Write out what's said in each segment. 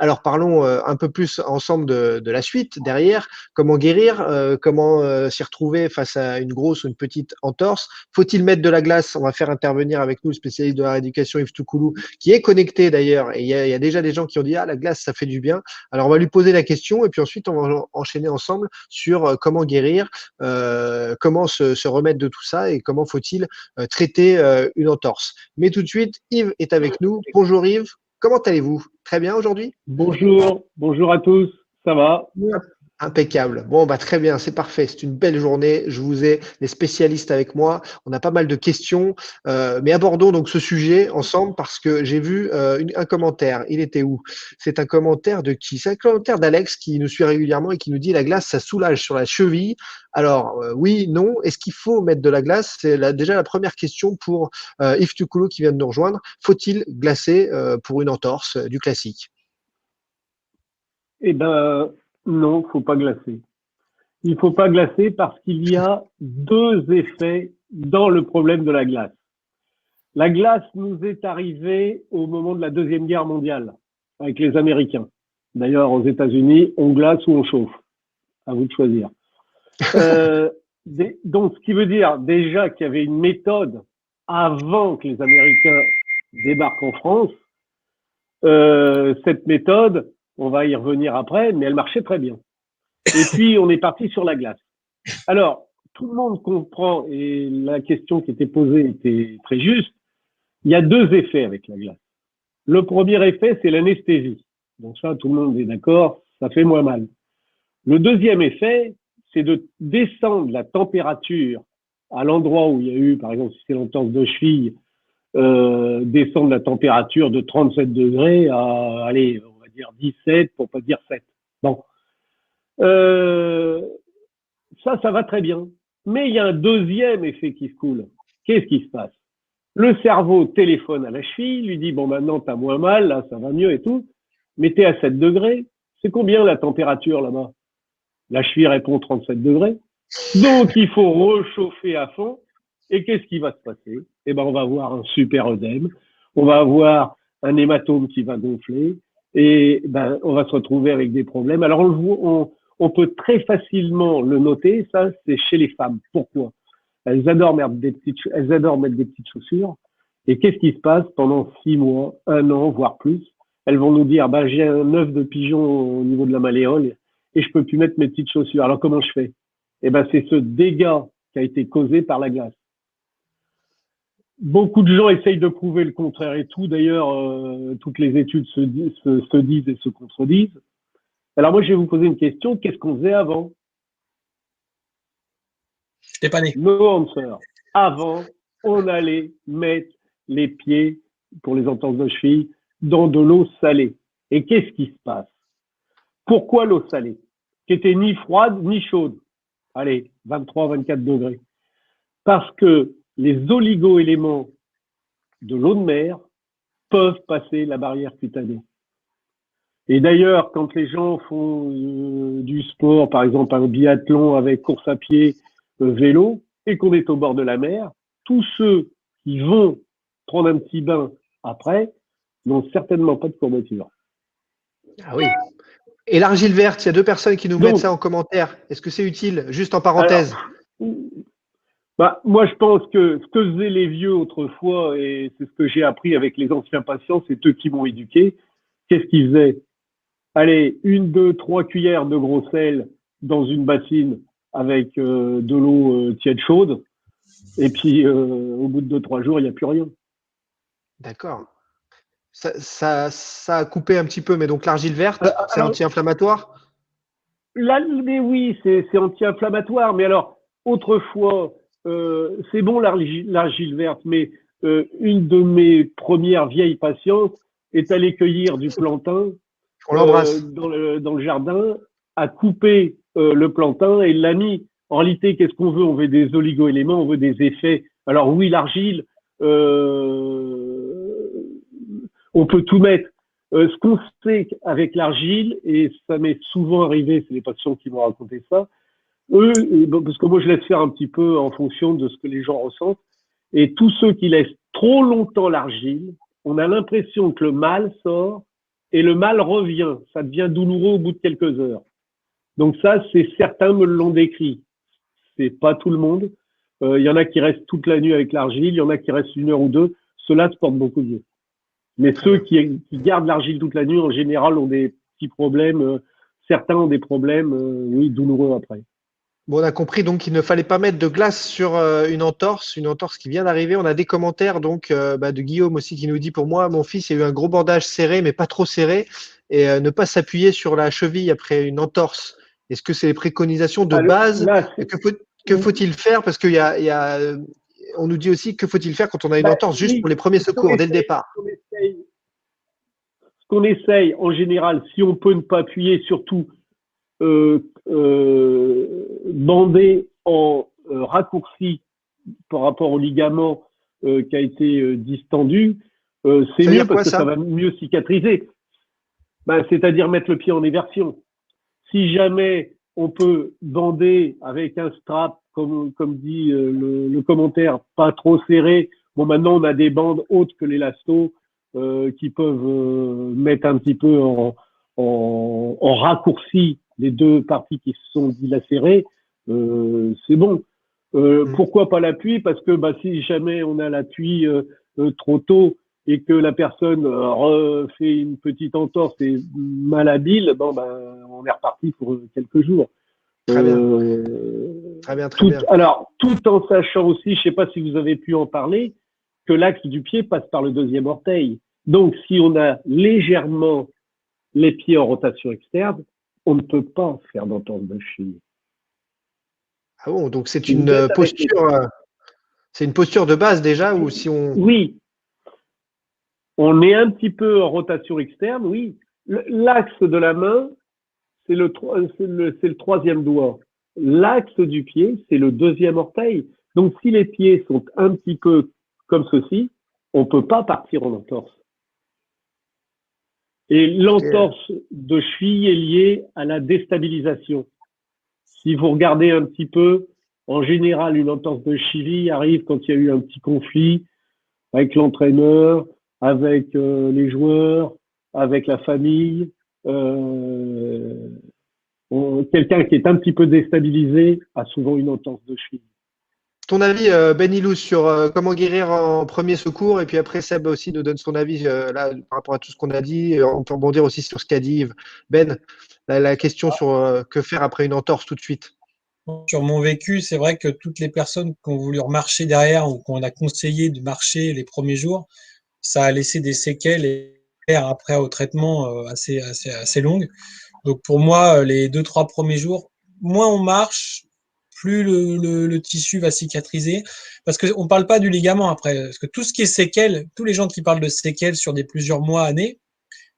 Alors parlons un peu plus ensemble de la suite derrière. Comment guérir? Comment s'y retrouver face à une grosse ou une petite entorse? Faut-il mettre de la glace? On va faire intervenir avec nous le spécialiste de la rééducation Yves Toukoulou, qui est connecté d'ailleurs. Et il y a déjà des gens qui ont dit, ah, la glace, ça fait du bien. Alors on va lui poser la question et puis ensuite on va enchaîner ensemble sur comment guérir, comment se remettre de tout ça et comment faut-il traiter une entorse. Mais tout de suite, Yves est avec nous. Bonjour Yves, comment allez-vous? Très bien aujourd'hui? Bonjour, bonjour à tous, ça va? Impeccable. Bon, bah, très bien, c'est parfait. C'est une belle journée. Je vous ai les spécialistes avec moi. On a pas mal de questions, mais abordons donc ce sujet ensemble parce que j'ai vu un commentaire. Il était où? C'est un commentaire de qui? C'est un commentaire d'Alex qui nous suit régulièrement et qui nous dit la glace, ça soulage sur la cheville. Alors, oui, non. Est-ce qu'il faut mettre de la glace? C'est déjà la première question pour Yves Tukulo qui vient de nous rejoindre. Faut-il glacer pour une entorse du classique? Eh ben, non, faut pas glacer. Il faut pas glacer parce qu'il y a deux effets dans le problème de la glace. La glace nous est arrivée au moment de la Deuxième Guerre mondiale avec les Américains. D'ailleurs, aux États-Unis, on glace ou on chauffe. À vous de choisir. Donc, ce qui veut dire déjà qu'il y avait une méthode avant que les Américains débarquent en France. Cette méthode, on va y revenir après, mais elle marchait très bien. Et puis, on est parti sur la glace. Alors, tout le monde comprend, et la question qui était posée était très juste, il y a deux effets avec la glace. Le premier effet, c'est l'anesthésie. Donc ça, tout le monde est d'accord, ça fait moins mal. Le deuxième effet, c'est de descendre la température à l'endroit où il y a eu, par exemple, si c'est l'entorse de cheville, descendre la température de 37 degrés à, allez, on va dire 17 pour pas dire 7. Bon. Ça va très bien. Mais il y a un deuxième effet qui se coule. Qu'est-ce qui se passe? Le cerveau téléphone à la cheville, lui dit, bon, maintenant, t'as moins mal, là, ça va mieux et tout. Mais t'es à 7 degrés. C'est combien la température là-bas? La cheville répond 37 degrés. Donc, il faut rechauffer à fond. Et qu'est-ce qui va se passer? Eh ben, on va avoir un super œdème. On va avoir un hématome qui va gonfler. Et ben, on va se retrouver avec des problèmes. Alors, on peut très facilement le noter. Ça, c'est chez les femmes. Pourquoi? Elles adorent mettre des petites chaussures. Et qu'est-ce qui se passe pendant 6 mois, 1 an, voire plus? Elles vont nous dire, bah, j'ai un œuf de pigeon au niveau de la malléole et je peux plus mettre mes petites chaussures. Alors, comment je fais? Eh ben, c'est ce dégât qui a été causé par la glace. Beaucoup de gens essayent de prouver le contraire et tout. D'ailleurs, toutes les études se disent et se contredisent. Alors moi, je vais vous poser une question. Qu'est-ce qu'on faisait avant? T'es pas né. No answer. Avant, on allait mettre les pieds, pour les entorses de cheville, dans de l'eau salée. Et qu'est-ce qui se passe? Pourquoi l'eau salée? Qui était ni froide ni chaude. Allez, 23, 24 degrés. Parce que les oligo-éléments de l'eau de mer peuvent passer la barrière cutanée. Et d'ailleurs, quand les gens font du sport, par exemple un biathlon avec course à pied, vélo, et qu'on est au bord de la mer, tous ceux qui vont prendre un petit bain après n'ont certainement pas de courbature. Ah oui. Et l'argile verte, il y a deux personnes qui nous mettent ça en commentaire. Est-ce que c'est utile? Juste en parenthèse. Alors, bah, moi, je pense que ce que faisaient les vieux autrefois, et c'est ce que j'ai appris avec les anciens patients, c'est eux qui m'ont éduqué. Qu'est-ce qu'ils faisaient? Allez, 1, 2, 3 cuillères de gros sel dans une bassine avec de l'eau tiède chaude. Et puis, au bout de 2-3 jours, il n'y a plus rien. D'accord. Ça a coupé un petit peu, mais donc l'argile verte, c'est anti-inflammatoire? Là, mais oui, c'est anti-inflammatoire. Mais alors, autrefois, c'est bon l'argile verte, mais une de mes premières vieilles patientes est allée cueillir du plantain On l'embrasse. dans le jardin, a coupé le plantain et l'a mis. En réalité, qu'est-ce qu'on veut? On veut des oligo-éléments, on veut des effets. Alors oui, l'argile, on peut tout mettre. Ce qu'on sait avec l'argile, et ça m'est souvent arrivé, c'est les patients qui m'ont raconté ça, eux, parce que moi je laisse faire un petit peu en fonction de ce que les gens ressentent, et tous ceux qui laissent trop longtemps l'argile, on a l'impression que le mal sort, et le mal revient. Ça devient douloureux au bout de quelques heures. Donc ça, certains me l'ont décrit. C'est pas tout le monde. Il y en a qui restent toute la nuit avec l'argile, il y en a qui restent 1 heure ou 2. Ceux-là se portent beaucoup mieux. Mais ceux qui gardent l'argile toute la nuit, en général, ont des petits problèmes. Certains ont des problèmes, oui, douloureux après. Bon, on a compris donc qu'il ne fallait pas mettre de glace sur une entorse qui vient d'arriver. On a des commentaires donc de Guillaume aussi qui nous dit pour moi, mon fils, il y a eu un gros bandage serré, mais pas trop serré, et ne pas s'appuyer sur la cheville après une entorse. Est-ce que c'est les préconisations de base? Là, Que faut-il faire? Parce on nous dit aussi que faut-il faire quand on a une entorse juste pour les premiers secours dès le départ. Ce qu'on essaye en général, si on peut ne pas appuyer, surtout bander en raccourci par rapport au ligament qui a été distendu, c'est mieux parce que ça va mieux cicatriser. C'est-à-dire mettre le pied en éversion. Si jamais on peut bander avec un strap, comme dit le commentaire, pas trop serré. Bon, maintenant on a des bandes hautes que l'élasto qui peuvent mettre un petit peu en raccourci les deux parties qui se sont dilacérées. C'est bon. Pourquoi pas l'appui? Parce que si jamais on a l'appui trop tôt et que la personne refait une petite entorse et malhabile, on est reparti pour quelques jours. Très bien. Très bien. Alors, tout en sachant aussi, je ne sais pas si vous avez pu en parler, que l'axe du pied passe par le deuxième orteil. Donc, si on a légèrement les pieds en rotation externe, on ne peut pas faire d'entorse de cheville. Ah bon, donc c'est une posture de base déjà, ou si on… Oui. On est un petit peu en rotation externe, oui. L'axe de la main, c'est le troisième doigt. L'axe du pied, c'est le deuxième orteil. Donc, si les pieds sont un petit peu comme ceci, on ne peut pas partir en entorse. Et l'entorse de cheville est liée à la déstabilisation. Si vous regardez un petit peu, en général, une entorse de cheville arrive quand il y a eu un petit conflit avec l'entraîneur, avec les joueurs, avec la famille. Quelqu'un qui est un petit peu déstabilisé a souvent une entorse de cheville. Ton avis, Ben Ilous, sur comment guérir en premier secours, et puis après Seb aussi nous donne son avis là par rapport à tout ce qu'on a dit. On peut rebondir aussi sur ce qu'a dit Yves. Ben, la question sur que faire après une entorse tout de suite. Sur mon vécu, c'est vrai que toutes les personnes qui ont voulu remarcher derrière ou qu'on a conseillé de marcher les premiers jours, ça a laissé des séquelles et après au traitement assez longues. Donc pour moi, les 2-3 premiers jours, moins on marche, plus le tissu va cicatriser. Parce qu'on ne parle pas du ligament après. Parce que tout ce qui est séquelles, tous les gens qui parlent de séquelles sur des plusieurs mois, années,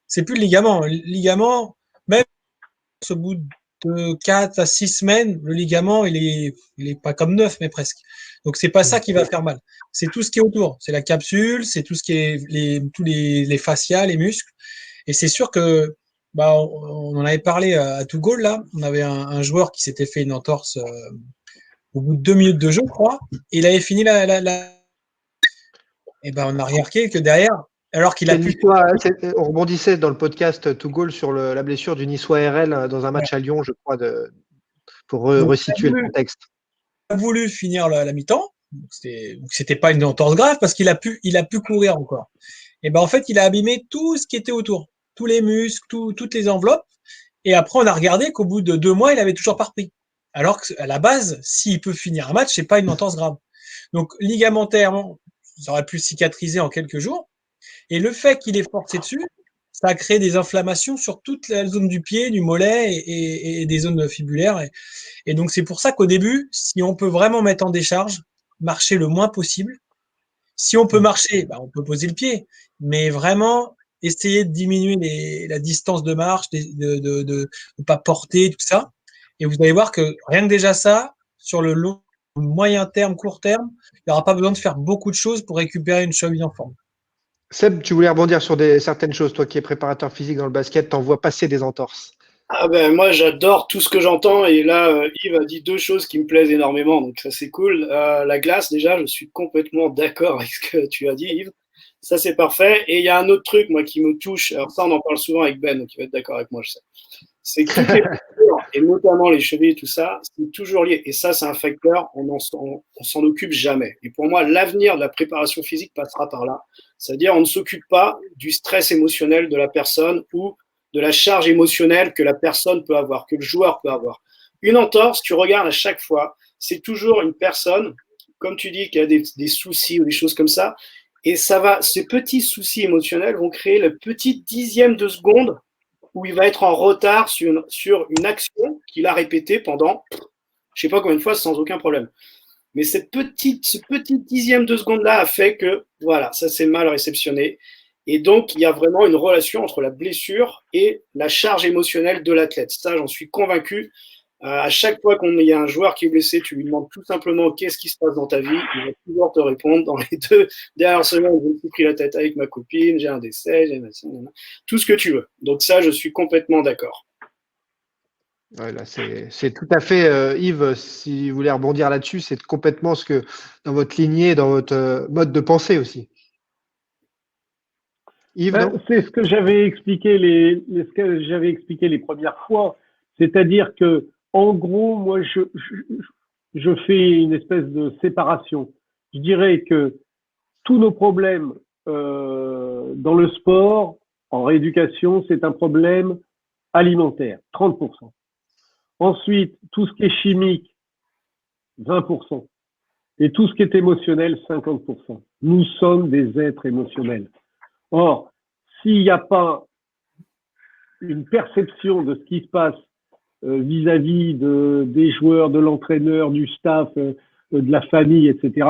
c'est plus le ligament. Le ligament, même au bout de 4 à 6 semaines, le ligament, il est pas comme neuf, mais presque. Donc, c'est pas ça qui va faire mal. C'est tout ce qui est autour. C'est la capsule, c'est tout ce qui est tous les fascias, les muscles. Et c'est sûr que, on en avait parlé à To Goal, là. On avait un joueur qui s'était fait une entorse au bout de 2 minutes de jeu, je crois. Et il avait fini et on a remarqué que derrière, alors qu'il a pu. On rebondissait dans le podcast To Goal sur la blessure du Niçois RL dans un match à Lyon, je crois, pour resituer le contexte. Il a voulu finir la mi-temps. C'était pas une entorse grave parce qu'il a pu courir encore. Et en fait, il a abîmé tout ce qui était autour, tous les muscles, toutes les enveloppes. Et après, on a regardé qu'au bout de 2 mois, il avait toujours pas repris. Alors qu'à la base, s'il peut finir un match, c'est pas une entorse grave. Donc, ligamentairement, ça aurait pu cicatriser en quelques jours. Et le fait qu'il ait forcé dessus, ça a créé des inflammations sur toute la zone du pied, du mollet et des zones fibulaires. Et donc, c'est pour ça qu'au début, si on peut vraiment mettre en décharge, marcher le moins possible. Si on peut marcher, on peut poser le pied, mais vraiment essayer de diminuer la distance de marche, de ne pas porter, tout ça. Et vous allez voir que rien que déjà ça, sur le long, moyen terme, court terme, il n'y aura pas besoin de faire beaucoup de choses pour récupérer une cheville en forme. Seb, tu voulais rebondir sur certaines choses, toi qui es préparateur physique dans le basket, t'en vois passer des entorses. Moi j'adore tout ce que j'entends et là Yves a dit 2 choses qui me plaisent énormément, donc ça c'est cool. La glace, déjà je suis complètement d'accord avec ce que tu as dit Yves. Ça, c'est parfait. Et il y a un autre truc, moi, qui me touche. Alors ça, on en parle souvent avec Ben, donc il va être d'accord avec moi, je sais. C'est que toutes les blessures, et notamment les chevilles et tout ça, c'est toujours lié. Et ça, c'est un facteur, on s'en occupe jamais. Et pour moi, l'avenir de la préparation physique passera par là. C'est-à-dire, on ne s'occupe pas du stress émotionnel de la personne ou de la charge émotionnelle que la personne peut avoir, que le joueur peut avoir. Une entorse, tu regardes à chaque fois, c'est toujours une personne, comme tu dis, qui a des soucis ou des choses comme ça. Et ça va, ces petits soucis émotionnels vont créer le petit dixième de seconde où il va être en retard sur une action qu'il a répétée pendant, je sais pas combien de fois, sans aucun problème. Mais ce petit dixième de seconde-là a fait que, voilà, ça s'est mal réceptionné. Et donc, il y a vraiment une relation entre la blessure et la charge émotionnelle de l'athlète. Ça, j'en suis convaincu. À chaque fois qu'il y a un joueur qui est blessé, tu lui demandes tout simplement qu'est-ce qui se passe dans ta vie. Il va toujours te répondre dans les 2 dernières semaines, je me suis pris la tête avec ma copine, j'ai un décès, tout ce que tu veux. Donc ça, je suis complètement d'accord. Ouais, là, c'est tout à fait, Yves, si vous voulez rebondir là-dessus, c'est complètement ce que, dans votre lignée, dans votre mode de pensée aussi. Yves, non? C'est ce que j'avais expliqué les premières fois. C'est-à-dire que, en gros, moi, je fais une espèce de séparation. Je dirais que tous nos problèmes dans le sport, en rééducation, c'est un problème alimentaire, 30%. Ensuite, tout ce qui est chimique, 20%. Et tout ce qui est émotionnel, 50%. Nous sommes des êtres émotionnels. Or, s'il n'y a pas une perception de ce qui se passe vis-à-vis des joueurs, de l'entraîneur, du staff, de la famille, etc.,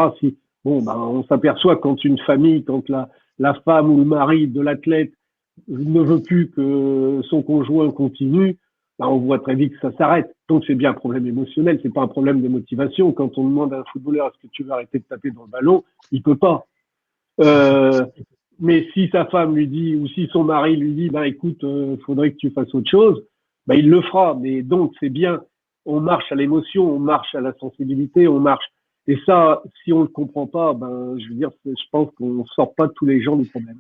on s'aperçoit quand une famille, quand la femme ou le mari de l'athlète ne veut plus que son conjoint continue, on voit très vite que ça s'arrête. Donc c'est bien un problème émotionnel, c'est pas un problème de motivation. Quand on demande à un footballeur est-ce que tu veux arrêter de taper dans le ballon, il peut pas. Mais si sa femme lui dit ou si son mari lui dit écoute, faudrait que tu fasses autre chose, il le fera. Mais donc c'est bien, on marche à l'émotion, on marche à la sensibilité, on marche. Et ça, si on le comprend pas, je veux dire, je pense qu'on sort pas tous les gens du problème.